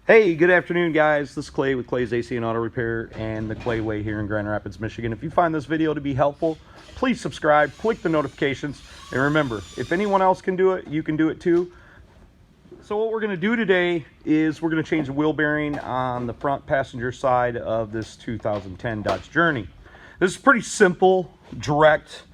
Hey, good afternoon, guys. This is Clay with Clay's AC and Auto Repair and the Clay Way here in Grand Rapids, Michigan. If you find this video to be helpful, please subscribe, click the notifications, and remember, if anyone else can do it, you can do it too. So what we're going to do today is we're going to change the wheel bearing on the front passenger side of this 2010 Dodge Journey. This is pretty simple, direct,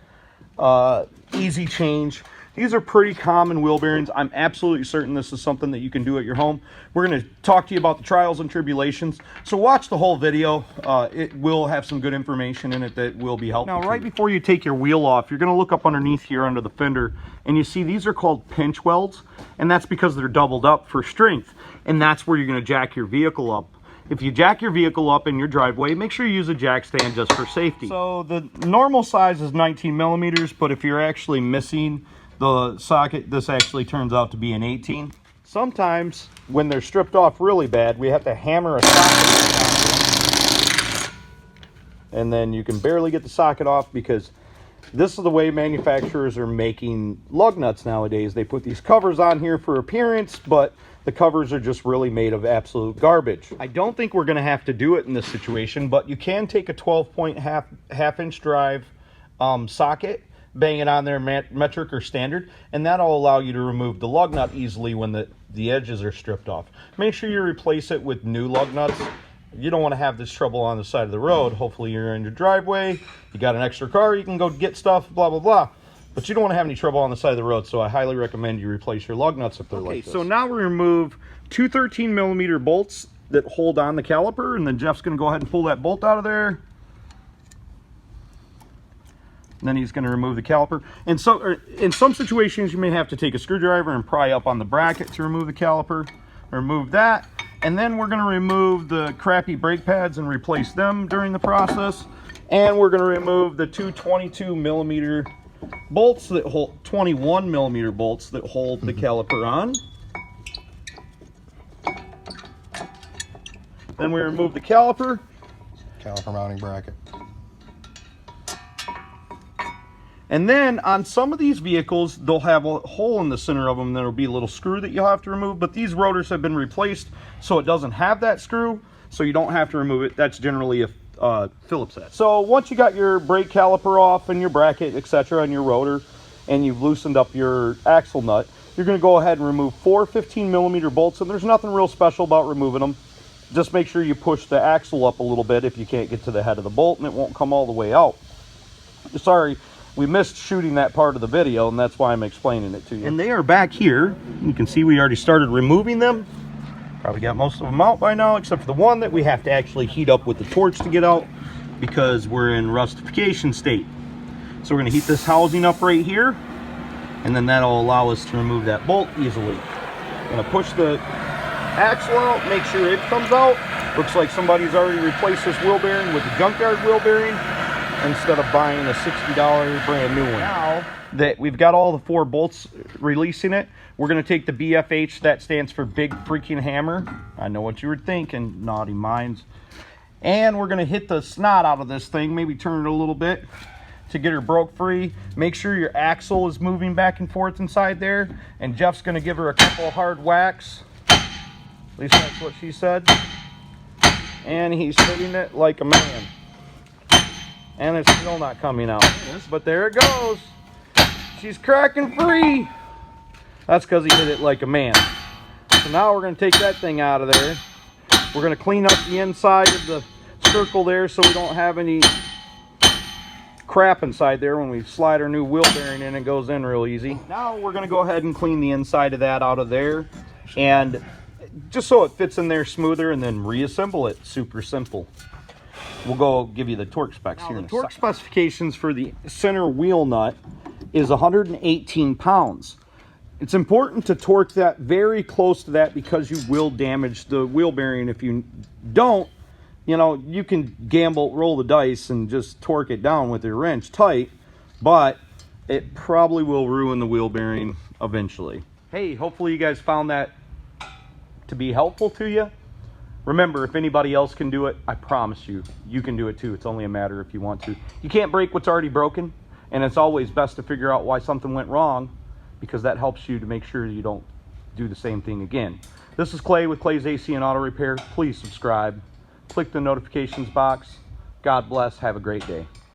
easy change. These are pretty common wheel bearings. I'm absolutely certain this is something that you can do at your home. We're going to talk to you about the trials and tribulations. So watch the whole video. It will have some good information in it that will be helpful. Now, right before you take your wheel off, you're going to look up underneath here under the fender, and you see these are called pinch welds, and that's because they're doubled up for strength, and that's where you're going to jack your vehicle up. If you jack your vehicle up in your driveway, make sure you use a jack stand just for safety. So the normal size is 19 millimeters, but if you're actually missing the socket, this actually turns out to be an 18. Sometimes when they're stripped off really bad, we have to hammer a socket, and then you can barely get the socket off because this is the way manufacturers are making lug nuts nowadays. They put these covers on here for appearance, but the covers are just really made of absolute garbage. I don't think we're going to have to do it in this situation, but you can take a 12-point half-inch drive socket, bang it on there metric or standard, and that'll allow you to remove the lug nut easily when the edges are stripped off. Make sure you replace it with new lug nuts. You don't want to have this trouble on the side of the road. Hopefully you're in your driveway, you got an extra car, you can go get stuff, blah blah blah, but you don't want to have any trouble on the side of the road. So I highly recommend you replace your lug nuts if they're like this. So now we remove two 13 millimeter bolts that hold on the caliper, and then Jeff's going to go ahead and pull that bolt out of there. And then he's going to remove the caliper. And so in some situations, you may have to take a screwdriver and pry up on the bracket to remove the caliper. Remove that. And then we're going to remove the crappy brake pads and replace them during the process. And we're going to remove the two 22 millimeter bolts that hold 21 millimeter bolts that hold the caliper on. Then we remove the caliper mounting bracket. And then on some of these vehicles, they'll have a hole in the center of them. There'll be a little screw that you'll have to remove, but these rotors have been replaced so it doesn't have that screw, so you don't have to remove it. That's generally a Phillips head. So once you got your brake caliper off and your bracket, etc., and your rotor, and you've loosened up your axle nut, you're going to go ahead and remove four 15 millimeter bolts, and there's nothing real special about removing them. Just make sure you push the axle up a little bit if you can't get to the head of the bolt, and it won't come all the way out. Sorry, we missed shooting that part of the video, and that's why I'm explaining it to you. And they are back here. You can see we already started removing them. Probably got most of them out by now, except for the one that we have to actually heat up with the torch to get out because we're in rustification state. So we're going to heat this housing up right here, and then that'll allow us to remove that bolt easily. I'm going to push the axle out, make sure it comes out. Looks like somebody's already replaced this wheel bearing with the junkyard wheel bearing, instead of buying a $60 brand new one. Now that we've got all the four bolts releasing it, we're going to take the BFH, that stands for Big Freaking Hammer. I know what you were thinking, naughty minds. And we're going to hit the snot out of this thing, maybe turn it a little bit to get her broke free. Make sure your axle is moving back and forth inside there. And Jeff's going to give her a couple of hard whacks. At least that's what she said. And he's hitting it like a man. And it's still not coming out. But there it goes. She's cracking free. That's because he hit it like a man. So now we're going to take that thing out of there. We're going to clean up the inside of the circle there so we don't have any crap inside there when we slide our new wheel bearing in. It goes in real easy. Now we're going to go ahead and clean the inside of that out of there. And just so it fits in there smoother, and then reassemble it. Super simple. We'll go give you the torque specs here. The torque specifications for the center wheel nut is 118 pounds. It's important to torque that very close to that because you will damage the wheel bearing. If you don't, you know, you can gamble, roll the dice and just torque it down with your wrench tight, but it probably will ruin the wheel bearing eventually. Hey, hopefully you guys found that to be helpful to you. Remember, if anybody else can do it, I promise you, you can do it too. It's only a matter if you want to. You can't break what's already broken, and it's always best to figure out why something went wrong, because that helps you to make sure you don't do the same thing again. This is Clay with Clay's AC and Auto Repair. Please subscribe. Click the notifications box. God bless. Have a great day.